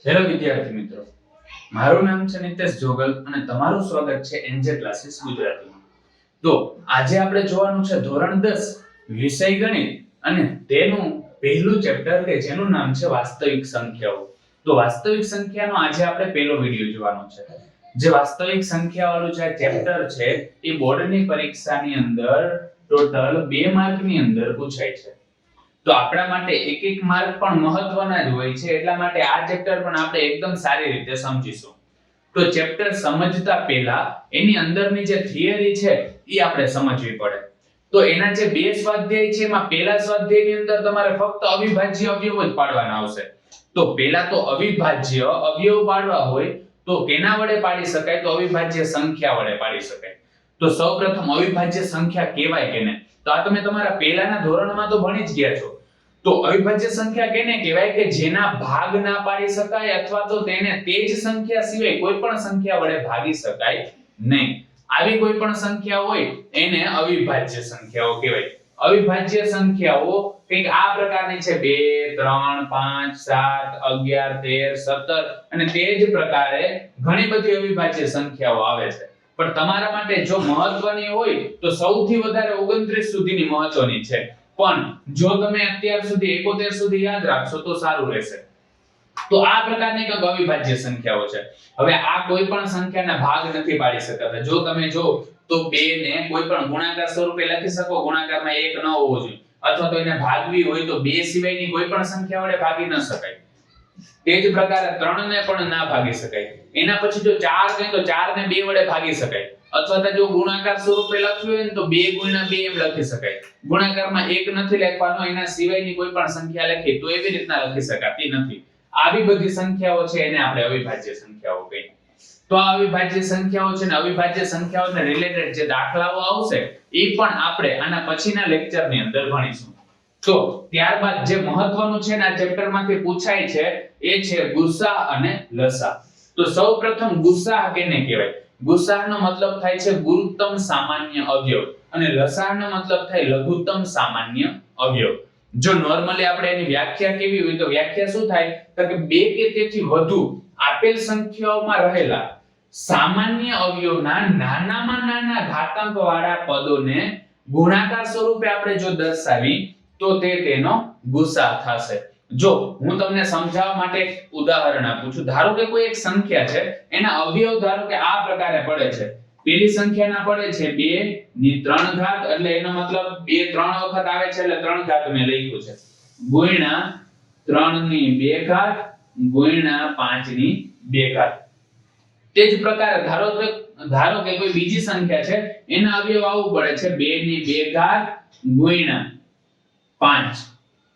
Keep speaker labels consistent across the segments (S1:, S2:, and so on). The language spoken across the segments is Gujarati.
S1: હેલો વિદ્યાર્થી મિત્રો, મારું નામ છે નિતેશ જોગલ અને તમારું સ્વાગત છે એનજે ક્લાસીસ ગુજરાતીમાં. તો આજે આપણે જોવાનું છે ધોરણ 10 વિષય ગણિત અને તેનું પહેલું ચેપ્ટર કે જેનું નામ છે વાસ્તવિક સંખ્યાઓ. તો વાસ્તવિક સંખ્યાનો આજે આપણે પહેલો વિડિયો જોવાનો છે. જે વાસ્તવિક સંખ્યા વાળું જે ચેપ્ટર છે એ બોર્ડની પરીક્ષાની અંદર ટોટલ 2 માર્કની અંદર પૂછાય છે. તો આપણા માટે એક એક માર્ક પણ મહત્વના જ હોય છે, એટલા માટે આ ચેપ્ટર પણ આપણે એકદમ સારી રીતે સમજીશું. તો ચેપ્ટર સમજતા પહેલા એની અંદરની જે થિયરી છે એ આપણે સમજવી પડે. તો એના જે બે સ્વાધ્યાય છે એમાં પહેલા સ્વાધ્યાયની અંદર તમારે ફક્ત અવિભાજ્ય અવયવ જ પાડવાના આવશે. તો પહેલા તો અવિભાજ્ય અવયવ પાડવા હોય તો કેના વડે પાડી શકાય? તો અવિભાજ્ય સંખ્યા વડે પાડી શકાય. તો સૌપ્રથમ અવિભાજ્ય સંખ્યા કહેવાય કેને? તો આ તમે તમારા પહેલાના ધોરણમાં તો ભણી જ ગયા છો. તો અવિભાજ્ય સંખ્યા કેને કહેવાય? કે જેના ભાગ ના પાડી શકાય અથવા તો તેને તે જ સંખ્યા સિવાય કોઈ પણ સંખ્યા વડે ભાગી શકાય નહીં. આવી કોઈ પણ સંખ્યા હોય એને અવિભાજ્ય સંખ્યાઓ કહેવાય. અવિભાજ્ય સંખ્યાઓ કંઈક આ પ્રકારની છે: 2 3 5 7 11 13 17 અને તે જ પ્રકારે ઘણી બધી અવિભાજ્ય સંખ્યાઓ આવે છે. પણ તમારા માટે જો મહત્વની હોય તો સૌથી વધારે 29 સુધીની મહત્વની છે. પણ જો તમે અત્યાર સુધી 71 સુધી યાદ રાખશો તો સારું રહેશે. તો આ પ્રકારની કંઈક અવિભાજ્ય સંખ્યાઓ છે. હવે આ કોઈ પણ સંખ્યાના ભાગ નથી પાડી શકતા. જો તમે જો તો 2 ને કોઈ પણ ગુણાકાર સ્વરૂપે લખી શકો, ગુણાકારમાં 1 ન હોવો જોઈએ, અથવા તો એને ભાગવી હોય તો 2 સિવાયની કોઈ પણ સંખ્યા વડે ભાગી ન શકાય. તે જ પ્રકારે 3 ને પણ ના ભાગી શકાય. એના પછી જો 4 કહે તો 4 ને 2 વડે ભાગી શકાય, અથવા તો જો ગુણાકાર સ્વરૂપે લખ્યું હોય ને તો 2 * 2 એમ લખી શકાય. ગુણાકારમાં 1 નથી લખવાનો, એના સિવાયની કોઈ પણ સંખ્યા લખી તો એવી રીતના લખી શકાતી નથી. આવી બધી સંખ્યાઓ છે એને આપણે અવિભાજ્ય સંખ્યાઓ કહીએ. તો આ અવિભાજ્ય સંખ્યાઓ છે ને અવિભાજ્ય સંખ્યાઓને રિલેટેડ જે દાખલાઓ આવશે એ પણ આપણે આના પછીના લેક્ચરની અંદર ભણીશું. તો ત્યારબાદ જે મહત્વનું છે ને આ ચેપ્ટરમાંથી પૂછાય છે એ છે ગુસા અને લસા. તો સૌપ્રથમ ગુસા કેને કહેવાય? ગુસાઅનો મતલબ થાય છે ગુરુત્તમ સામાન્ય અવયવ અને લસાઅનો મતલબ થાય લઘુત્તમ સામાન્ય અવયવ. જો નોર્મલી આપણે એની વ્યાખ્યા કેવી હોય તો વ્યાખ્યા શું થાય? તો કે બે કે તેથી વધુ આપેલ સંખ્યાઓમાં રહેલા સામાન્ય અવયવના નાનામાં નાના ઘાતાંક વાળા પદોને ગુણાકાર સ્વરૂપે આપણે જો દર્શાવી તો તેનો ગુસા થશે. જો હું તમને સમજાવવા માટે એક ઉદાહરણ આપું છું. ધારો કે કોઈ એક સંખ્યા છે, એના અવયવ ધારો કે આ પ્રકારે પડે છે. પેલી સંખ્યાના પડે છે 2 ની 3 ઘાત, એટલે એનો મતલબ 2 3 વખત આવે છે એટલે 3 ઘાત મેં લખ્યું છે, ગુણ્યા 3 ની 2 ઘાત ગુણ્યા 5 ની 2 ઘાત. તે જ પ્રકારે ધારો કે કોઈ બીજી સંખ્યા છે, એના અવયવ આવું પડે છે 2 ની 2 ઘાત ગુણ્યા 5,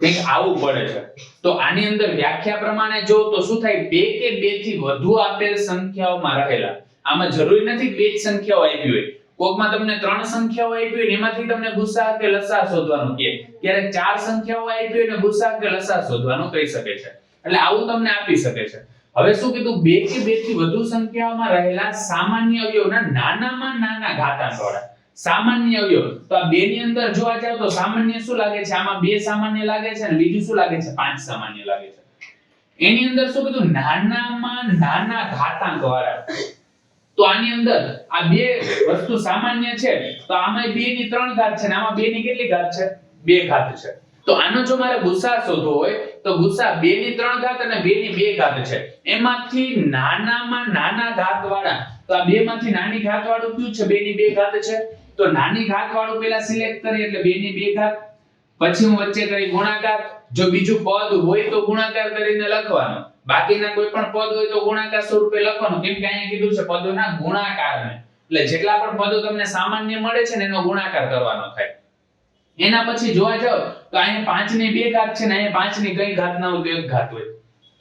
S1: કંઈક આવું પડે છે. તો આની અંદર વ્યાખ્યા પ્રમાણે જો તો શું થાય? 2 કે 2 થી વધુ આપેલ સંખ્યાઓમાં રહેલા, આમાં જરૂરી નથી 2 જ સંખ્યાઓ આપી હોય, કોકમાં તમને 3 સંખ્યાઓ આપી હોય ને એમાંથી તમને ગુસા કે લસા શોધવાનું કહે, ક્યારેક 4 સંખ્યાઓ આપી હોય ને ગુસા કે લસા શોધવાનું કહી શકે છે. એટલે આવું તમને આપી શકે છે. હવે શું કીધું? 2 કે 2 થી વધુ સંખ્યાઓમાં રહેલા સામાન્ય અવયવના નાનામાં નાના ઘાતાંક વાળા સામાન્ય અવયવ. તો આ 2 ની અંદર જોવા જાવ તો સામાન્ય શું લાગે છે? આમાં 2 સામાન્ય લાગે છે અને બીજું શું લાગે છે? 5 સામાન્ય લાગે છે. એની અંદર શું કીધું? નાનામાં નાના ઘાતાંક વાળા. તો આની અંદર આ બે વસ્તુ સામાન્ય છે, તો આમાં 2 ની 3 ઘાત છે અને આમાં 2 ની કેટલી ઘાત છે? 2 ઘાત છે. તો આનો જો મારે ગુસા શોધવો હોય તો ગુસા 2 ની 3 ઘાત અને 2 ની 2 ઘાત છે. એમાંથી નાનામાં નાના ઘાત વાળા, તો આ બે માંથી નાની ઘાત વાળું કયું છે? 2 ની 2 ઘાત છે. તો નાની ઘાત વાળું પહેલા સિલેક્ટ કરી એટલે 2 ની 2 ઘાત, પછી હું વચ્ચે કરી ગુણાકાર. જો બીજું પદ હોય તો ગુણાકાર કરીને લખવાનો, બાકીના કોઈ પણ પદ હોય તો ગુણાકાર સ્વરૂપે લખવાનું, કેમ કે અહીંયા કીધું છે પદોના ગુણાકારને. એટલે જેટલા પણ પદો તમને સામાન્ય મળે છે ને એનો ગુણાકાર કરવાનો થાય. એના પછી જોવા જાવ તો અહીંયા 5 ની 2 ઘાત છે ને અહીંયા 5 ની કઈ ઘાત ના હોય તો 1 ઘાત હોય.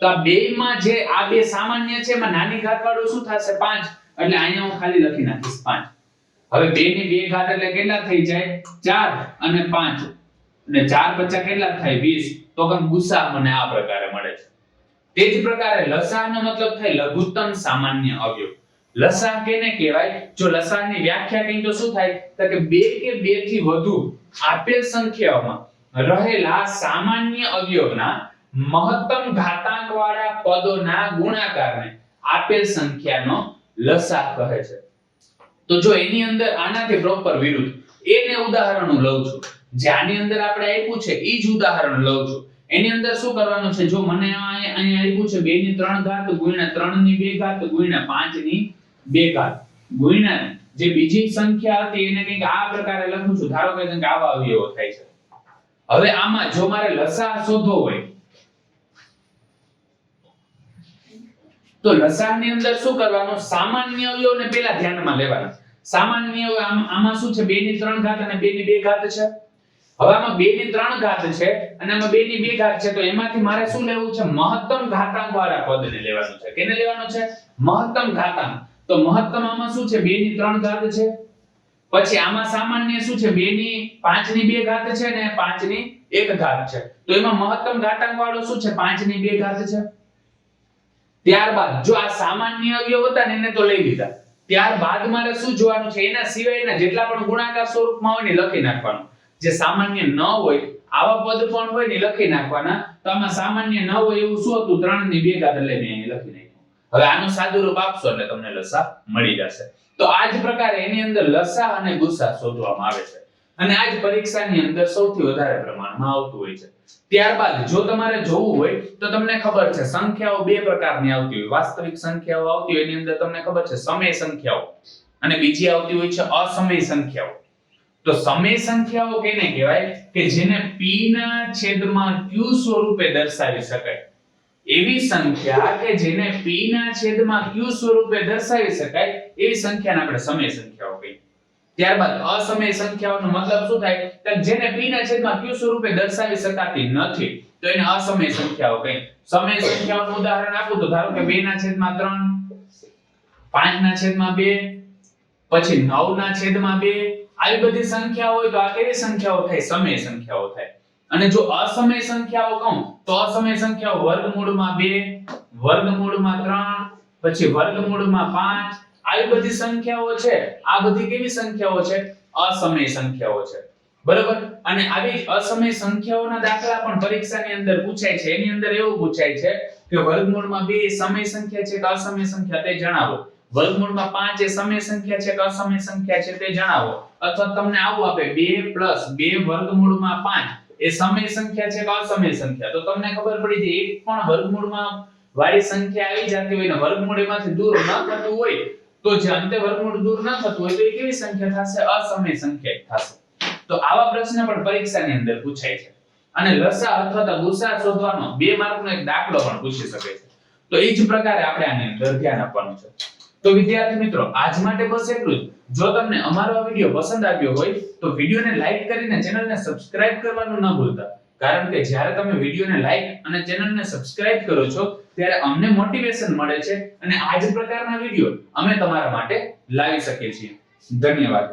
S1: તો આ બેમાં જે આ બે સામાન્ય છે એમાં નાની ઘાત વાળું શું થશે? 5. એટલે અહીંયા હું ખાલી લખી નાખીશ 5. હવે 2 ની 2 ઘાત એટલે કેટલા થઈ જાય? 4 અને 5, અને 4 50 કેટલા થાય? 20. તો કે ગુસા મને આ પ્રકારે મળે છે. તે જ પ્રકારે લસાઅનો મતલબ થાય લઘુત્તમ સામાન્ય અવયવ. લસા કેને કહેવાય? જો લસાઅની વ્યાખ્યા કઈ તો શું થાય? તો કે 2 કે 2 થી વધુ આપેલ સંખ્યાઓમાં રહેલા સામાન્ય અવયવના મહત્તમ ઘાતાંક વાળા પદોના ગુણાકારને આપેલ સંખ્યાનો લસાઅ કહે છે. તો જો એની અંદર આનાથી પ્રોપર વિરુદ્ધ એને ઉદાહરણ હું લઉં છું, જે આની અંદર આપણે આપ્યું છે ઈ જ ઉદાહરણ લઉં છું. એની અંદર શું કરવાનું છે, જો મને અહીંયા આપ્યું છે 2 ની 3 ઘાત ગુણ્યા 3 ની 2 ઘાત ગુણ્યા 5 ની 2 ઘાત ગુણ્યા જે બીજી સંખ્યા હતી એને કંઈક આ પ્રકારે લખું છું. ધારો કે કંઈક આવા અવયવો થાય છે. હવે આમાં જો મારે લસાઅ શોધવો હોય તો લસાઅની અંદર શું કરવાનું, સામાન્ય અવયવને પહેલા ધ્યાનમાં લેવાના. સામાન્ય આમાં શું છે, 2 ની 3 ઘાત અને 2 ની 2 ઘાત છે. હવે આમાં 2 ની 3 ઘાત છે અને આમાં 2 ની 2 ઘાત છે, તો એમાંથી મારે શું લેવું છે, મહત્તમ ઘાતાંક વાળા પદને લેવાનું છે. કેને લેવાનું છે, મહત્તમ ઘાતાંક. તો મહત્તમ આમાં શું છે, 2 ની 3 ઘાત છે. પછી આમાં સામાન્ય શું છે, 2 ની 5 ની 2 ઘાત છે અને 5 ની 1 ઘાત છે. તો એમાં મહત્તમ ઘાતાંક વાળો શું છે, 5 ની 2 ઘાત છે. ત્યારબાદ જો આ સામાન્ય અવયવ હતા ને એને તો લઈ લીધા. ત્યારબાદ મારે શું જોવાનું છે, એના સિવાયના જેટલા પણ ગુણાકાર સ્વરૂપમાં હોય ને લખી નાખવાનું. જે સામાન્ય ન હોય આવા પદ પણ હોય ને લખી નાખવાના. તો આમાં સામાન્ય ન હોય એવું શું હતું, 3 ની 2 ઘાત એટલે મેં અહીં લખી નાખ્યું. હવે આનું સાદું રૂપ આપશો એટલે તમને લસાઅ મળી જશે. તો આ જ પ્રકારે એની અંદર લસાઅ અને ગુસાઅ શોધવામાં આવે છે અને આ જ પરીક્ષાની અંદર સૌથી વધારે પ્રમાણમાં આવતું હોય છે. ત્યારબાદ જો તમારે જોવું હોય તો તમને ખબર છે સંખ્યાઓ બે પ્રકારની આવતી હોય. વાસ્તવિક સંખ્યાઓ આવતી હોય એની અંદર તમને ખબર છે સમય સંખ્યાઓ અને બીજી આવતી હોય છે અસમય સંખ્યાઓ. તો સમય સંખ્યાઓ કેને કહેવાય કે જેને p ના છેદમાં q સ્વરૂપે દર્શાવી શકાય. એવી સંખ્યા કે જેને p ના છેદમાં q સ્વરૂપે દર્શાવી શકાય એવી સંખ્યાને આપણે સમય સંખ્યાઓ કહીએ. ત્યારબાદ અસમય સંખ્યાઓનો મતલબ શું થાય કે જેને p ના છેદમાં q સ્વરૂપે દર્શાવી શકાતી નથી તો એને અસમય સંખ્યાઓ કહીએ. સમય સંખ્યાઓનું ઉદાહરણ આપું તો ધારો કે 2 ના છેદમાં 3, 5 ના છેદમાં 2, પછી 9 ના છેદમાં 2, આવી બધી સંખ્યાઓ હોય તો આ કેવી સંખ્યાઓ થાય, સમય સંખ્યાઓ થાય. અને જો અસમય સંખ્યાઓ કહું તો અસમય સંખ્યાઓ વર્ગમૂળમાં 2, વર્ગમૂળમાં 3, પછી વર્ગમૂળમાં 5, આવી બધી સંખ્યાઓ છે. આ બધી કેવી સંખ્યાઓ છે, અસમય સંખ્યાઓ છે. બરાબર. અને આવી અસમય સંખ્યાઓના દાખલા પણ પરીક્ષાની અંદર પૂછાય છે. એની અંદર એવું પૂછાય છે કે વર્ગમૂળમાં 2 સમય સંખ્યા છે કે અસમય સંખ્યા તે જણાવો. વર્ગમૂળમાં 5 એ સમય સંખ્યા છે કે અસમય સંખ્યા છે તે જણાવો. અથવા તમને આવું આપે 2 + 2 વર્ગમૂળમાં 5 એ સમય સંખ્યા છે કે અસમય સંખ્યા. તો તમને ખબર પડી જાય એક પણ વર્ગમૂળમાં વાળી સંખ્યા આવી જતી હોય ને વર્ગમૂળમાંથી દૂર ન થતું હોય તો જે અંતે વર્ગમૂળ દૂર ન થતું હોય તો એ કેવી સંખ્યા થશે, અસમય સંખ્યા થશે. તો આવા પ્રશ્ન પણ પરીક્ષાની અંદર પૂછાય છે. અને લસાઅ અથવા ગુસાઅ શોધવાનો 2 માર્કનો એક દાખલો પણ પૂછી શકે છે. તો એ જ પ્રકારે આપણે આની અંદર ધ્યાન આપવાનું છે. તો વિદ્યાર્થી મિત્રો આજ માટે બસ એટલું જ. જો તમને અમારો આ વિડિયો પસંદ આવ્યો હોય તો વિડિયોને લાઈક કરીને ચેનલને સબસ્ક્રાઇબ કરવાનું ન ભૂલતા. કારણ કે જ્યારે તમે વિડિયોને લાઈક અને ચેનલને સબસ્ક્રાઇબ કરો છો ત્યારે અમને મોટિવેશન મળે છે અને આ જ પ્રકારના વિડિયો અમે તમારા માટે લાવી શકીએ છીએ. ધન્યવાદ.